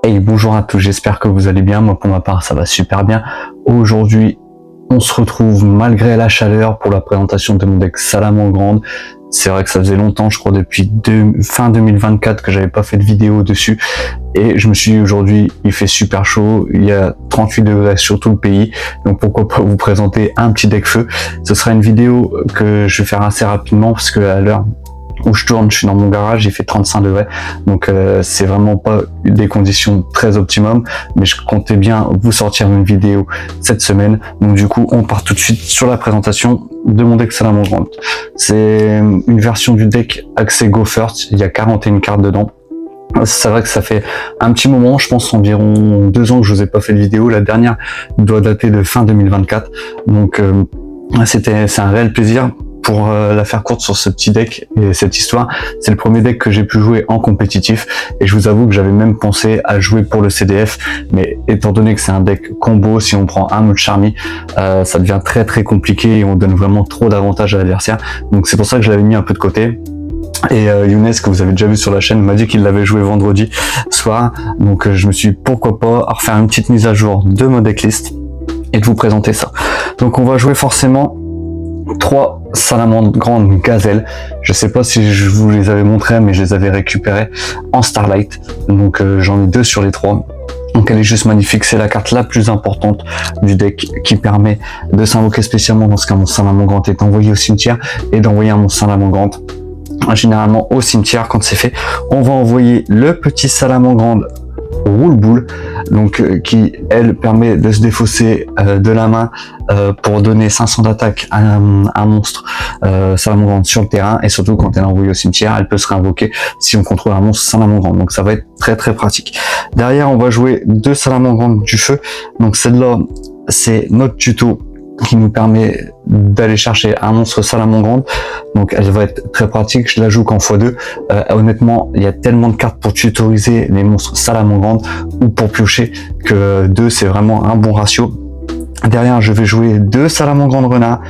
Hey, bonjour à tous, j'espère que vous allez bien. Moi, pour ma part, ça va super bien. Aujourd'hui, on se retrouve malgré la chaleur pour la présentation de mon deck Salamangreande. C'est vrai que ça faisait longtemps, je crois depuis fin 2024 que j'avais pas fait de vidéo dessus. Et je me suis dit aujourd'hui, il fait super chaud, il y a 38 degrés sur tout le pays. Donc pourquoi pas vous présenter un petit deck feu. Ce sera une vidéo que je vais faire assez rapidement parce que à l'heure où je tourne, je suis dans mon garage, il fait 35 degrés, donc c'est vraiment pas des conditions très optimum, mais je comptais bien vous sortir une vidéo cette semaine. Donc du coup, on part tout de suite sur la présentation de mon deck Salamangreande. C'est une version du deck accès Go First, il y a 41 cartes dedans. C'est vrai que ça fait un petit moment, je pense environ 2 ans que je vous ai pas fait de vidéo. La dernière doit dater de fin 2024, donc c'est un réel plaisir. Pour la faire courte sur ce petit deck et cette histoire, c'est le premier deck que j'ai pu jouer en compétitif et je vous avoue que j'avais même pensé à jouer pour le CDF, mais étant donné que c'est un deck combo, si on prend un mode Charmy, ça devient très très compliqué et on donne vraiment trop d'avantages à l'adversaire. Donc c'est pour ça que je l'avais mis un peu de côté. Et Younes, que vous avez déjà vu sur la chaîne, m'a dit qu'il l'avait joué vendredi soir, donc je me suis dit pourquoi pas refaire une petite mise à jour de mon decklist et de vous présenter ça. Donc on va jouer forcément 3 Salamangreande Gazelle. Je sais pas si je vous les avais montrés, mais je les avais récupérés en Starlight. Donc j'en ai 2 sur les 3. Donc elle est juste magnifique. C'est la carte la plus importante du deck qui permet de s'invoquer spécialement dans ce cas mon Salamangreande est envoyé au cimetière et d'envoyer un monstre Salamangreande. Généralement au cimetière, quand c'est fait, on va envoyer le petit Salamangreande Roule Boule, donc qui elle permet de se défausser de la main pour donner 500 d'attaque à un monstre Salamangreande sur le terrain, et surtout quand elle est envoyée au cimetière, elle peut se réinvoquer si on contrôle un monstre Salamangreande, donc ça va être très très pratique. Derrière on va jouer 2 Salamangreande du feu, donc celle-là c'est notre tuto qui nous permet d'aller chercher un monstre Salamangreande, donc elle va être très pratique. Je la joue qu'en x2. Honnêtement, il y a tellement de cartes pour tutoriser les monstres Salamangreande ou pour piocher que 2 c'est vraiment un bon ratio. Derrière, je vais jouer 2 Salamangreande Renard.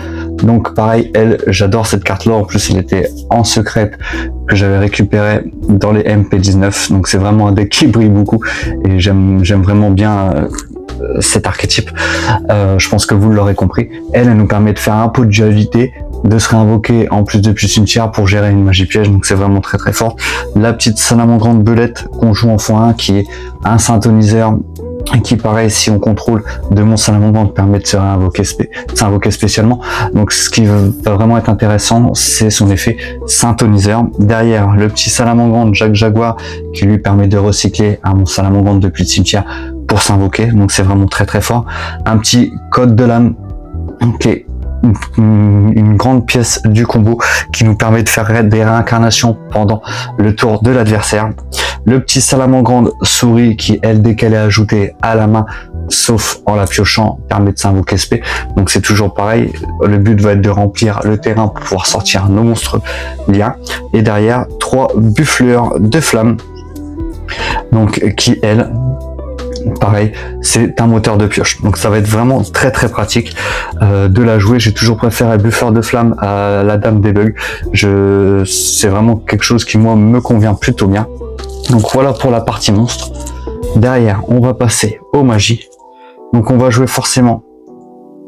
Donc pareil, elle, j'adore cette carte-là. En plus, elle était en secrète que j'avais récupéré dans les MP19. Donc c'est vraiment un deck qui brille beaucoup et j'aime vraiment bien cet archétype. Je pense que vous l'aurez compris. Elle nous permet de faire un peu de dualité, de se réinvoquer en plus depuis le cimetière pour gérer une magie piège, donc c'est vraiment très très fort. La petite Salamangreande Belette qu'on joue en x1 qui est un synthoniseur qui pareil, si on contrôle de mon Salamangreande, permet de se s'invoquer spécialement. Donc ce qui va vraiment être intéressant, c'est son effet synthoniseur. Derrière, le petit Salamangreande Jack Jaguar qui lui permet de recycler un mon Salamangreande depuis le cimetière pour s'invoquer, donc c'est vraiment très très fort. Un petit Code de l'âme qui est une grande pièce du combo qui nous permet de faire des réincarnations pendant le tour de l'adversaire. Le petit Salamangreande Souris qui, elle, dès qu'elle est ajoutée à la main, sauf en la piochant, permet de s'invoquer SP. Donc c'est toujours pareil, le but va être de remplir le terrain pour pouvoir sortir nos monstres liens. Et derrière, 3 buffleurs de flammes, donc qui, elle, pareil, c'est un moteur de pioche, donc ça va être vraiment très très pratique de la jouer. J'ai toujours préféré Buffer de flamme à la Dame des Bugs. C'est vraiment quelque chose qui moi me convient plutôt bien. Donc voilà pour la partie monstre. Derrière, on va passer aux magies. Donc on va jouer forcément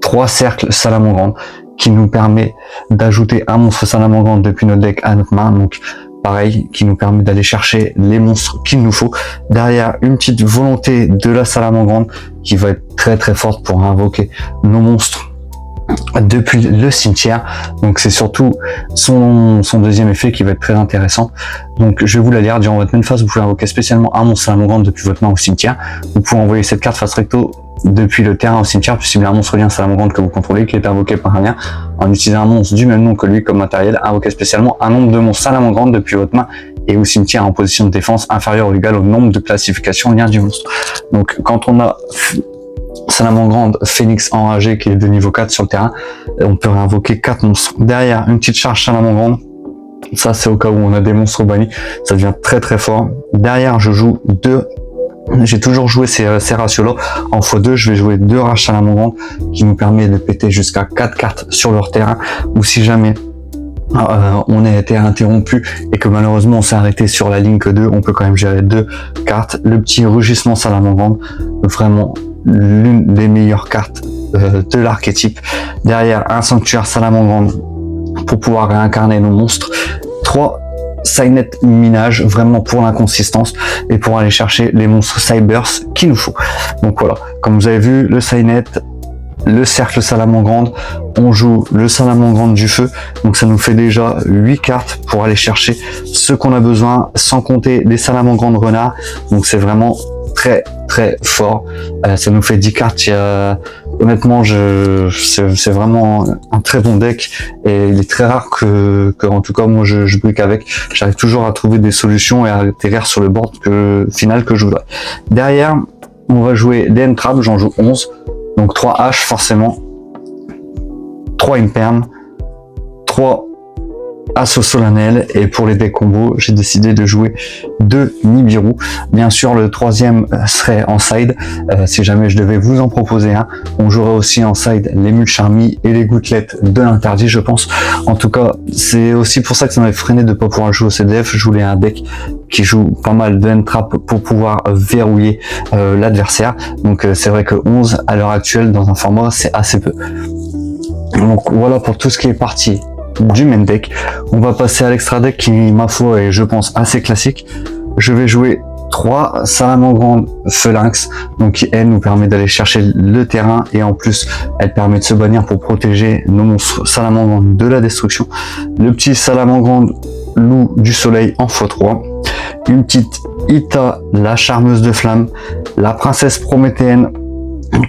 3 cercles Salamangreande qui nous permet d'ajouter un monstre Salamangreande depuis notre deck à notre main. Donc pareil, qui nous permet d'aller chercher les monstres qu'il nous faut. Derrière, une petite volonté de la Salamangreande qui va être très très forte pour invoquer nos monstres depuis le cimetière. Donc c'est surtout son deuxième effet qui va être très intéressant. Donc je vais vous la lire. Durant votre main phase, vous pouvez invoquer spécialement un monstre Salamangreande depuis votre main au cimetière. Vous pouvez envoyer cette carte face recto depuis le terrain au cimetière, puis cibler un monstre lien Salamangreande que vous contrôlez qui est invoqué par un lien en utilisant un monstre du même nom que lui comme matériel. Invoquer spécialement un nombre de monstres Salamangreande depuis votre main et au cimetière en position de défense inférieur ou égal au nombre de classifications lien du monstre. Donc quand on a Salamangreande Phénix enragé qui est de niveau 4 sur le terrain, on peut réinvoquer 4 monstres. Derrière, une petite charge Salamangreande. Ça c'est au cas où on a des monstres bannis, ça devient très très fort. Derrière, je joue 2. J'ai toujours joué ces ratios-là. En x2, je vais jouer 2 rages Salamangreande qui nous permet de péter jusqu'à 4 cartes sur leur terrain. Ou si jamais on a été interrompu et que malheureusement on s'est arrêté sur la ligne que 2, on peut quand même gérer 2 cartes. Le petit rugissement salamandre, vraiment l'une des meilleures cartes de l'archétype. Derrière, un sanctuaire salamandre pour pouvoir réincarner nos monstres. 3 Cynet minage, vraiment pour l'inconsistance et pour aller chercher les monstres Cybers qu'il nous faut. Donc voilà, comme vous avez vu, le Cynet, le cercle salamandre, on joue le salamandre du feu, donc ça nous fait déjà 8 cartes pour aller chercher ce qu'on a besoin, sans compter les salamandres renards, donc c'est vraiment très fort. Ça nous fait 10 cartes. Honnêtement, c'est vraiment un très bon deck et il est très rare que en tout cas moi je brique avec. J'arrive toujours à trouver des solutions et à atterrir sur le board final que je voudrais. Derrière, on va jouer des N-Trap, j'en joue 11, donc 3 H forcément, 3 Imperm, 3 Assaut solennel, et pour les decks combos, j'ai décidé de jouer 2 Nibiru. Bien sûr, le troisième serait en side, si jamais je devais vous en proposer un. On jouerait aussi en side les Mulcharmy et les gouttelettes de l'interdit, je pense. En tout cas, c'est aussi pour ça que ça m'avait freiné de ne pas pouvoir jouer au CDF. Je voulais un deck qui joue pas mal de N-Trap pour pouvoir verrouiller l'adversaire. Donc c'est vrai que 11 à l'heure actuelle dans un format, c'est assez peu. Donc voilà pour tout ce qui est parti du main deck. On va passer à l'extra deck qui, ma foi, est je pense assez classique. Je vais jouer 3 salamandres phalanx, donc qui elle nous permet d'aller chercher le terrain et en plus elle permet de se bannir pour protéger nos monstres salamandres de la destruction. Le petit salamandre loup du soleil en x3, une petite Ita, la charmeuse de flamme, la princesse prométhéenne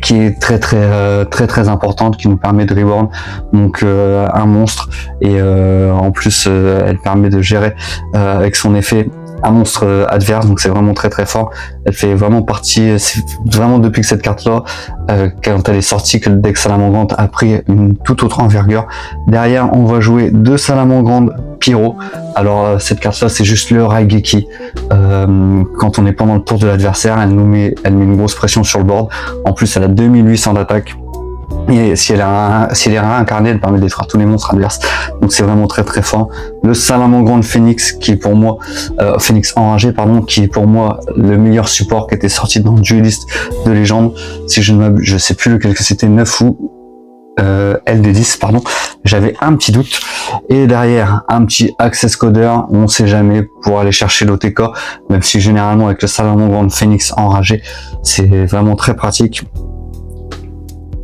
qui est très importante, qui nous permet de reborn donc un monstre, et en plus elle permet de gérer avec son effet un monstre adverse, donc c'est vraiment très fort. Elle fait vraiment partie, c'est vraiment depuis que cette carte là quand elle est sortie que le deck salamandre a pris une toute autre envergure. Derrière, on va jouer 2 salamandres pyro. Alors cette carte là, c'est juste le Raigeki. Quand on est pendant le tour de l'adversaire, elle met une grosse pression sur le board. En plus, elle a 2800 d'attaque. Et si elle est réincarnée, elle permet de détruire tous les monstres adverses. Donc c'est vraiment très fort. Le salamandre Phoenix, qui est pour moi, Phoenix enragé, pardon, qui est pour moi le meilleur support qui était sorti dans Duelist de légende. Si je ne m'abuse, je sais plus lequel que c'était, 9 ou LD10, pardon. J'avais un petit doute. Et derrière, un petit access coder, on sait jamais, pour aller chercher l'OTK, même si généralement avec le salamandre Phoenix enragé, c'est vraiment très pratique.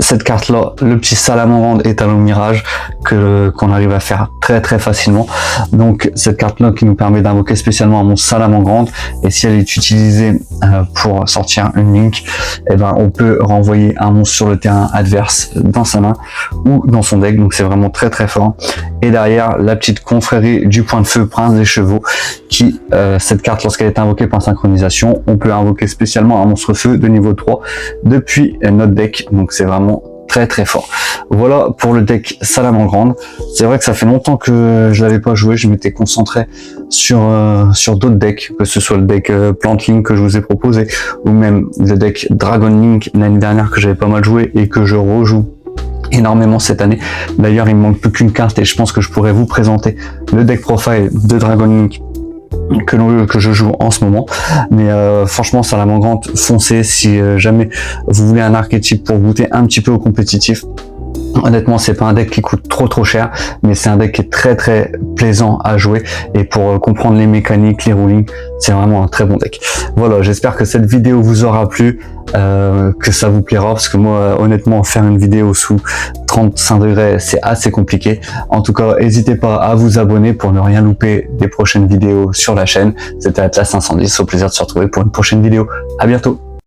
Cette carte là, le petit salamandre étalon mirage qu'on arrive à faire très facilement. Donc cette carte là qui nous permet d'invoquer spécialement un monstre salamandre, et si elle est utilisée pour sortir une link, et ben on peut renvoyer un monstre sur le terrain adverse dans sa main ou dans son deck. Donc c'est vraiment très fort. Et derrière, la petite confrérie du point de feu prince des chevaux, qui cette carte, lorsqu'elle est invoquée par synchronisation, on peut invoquer spécialement un monstre feu de niveau 3 depuis notre deck. Donc c'est vraiment très fort. Voilà pour le deck salamandre. C'est vrai que ça fait longtemps que je l'avais pas joué, je m'étais concentré sur d'autres decks, que ce soit le deck Plant Link que je vous ai proposé, ou même le deck Dragon Link l'année dernière que j'avais pas mal joué et que je rejoue énormément cette année. D'ailleurs, il me manque plus qu'une carte et je pense que je pourrais vous présenter le deck profile de Dragon Link que je joue en ce moment. Mais franchement, salamandre, foncez si jamais vous voulez un archétype pour goûter un petit peu au compétitif. Honnêtement, c'est pas un deck qui coûte trop cher, mais c'est un deck qui est très plaisant à jouer, et pour comprendre les mécaniques, les rulings, c'est vraiment un très bon deck. Voilà, j'espère que cette vidéo vous aura plu, que ça vous plaira, parce que moi, honnêtement, faire une vidéo sous 35 degrés, c'est assez compliqué. En tout cas, n'hésitez pas à vous abonner pour ne rien louper des prochaines vidéos sur la chaîne. C'était Atlas 510, au plaisir de se retrouver pour une prochaine vidéo. À bientôt.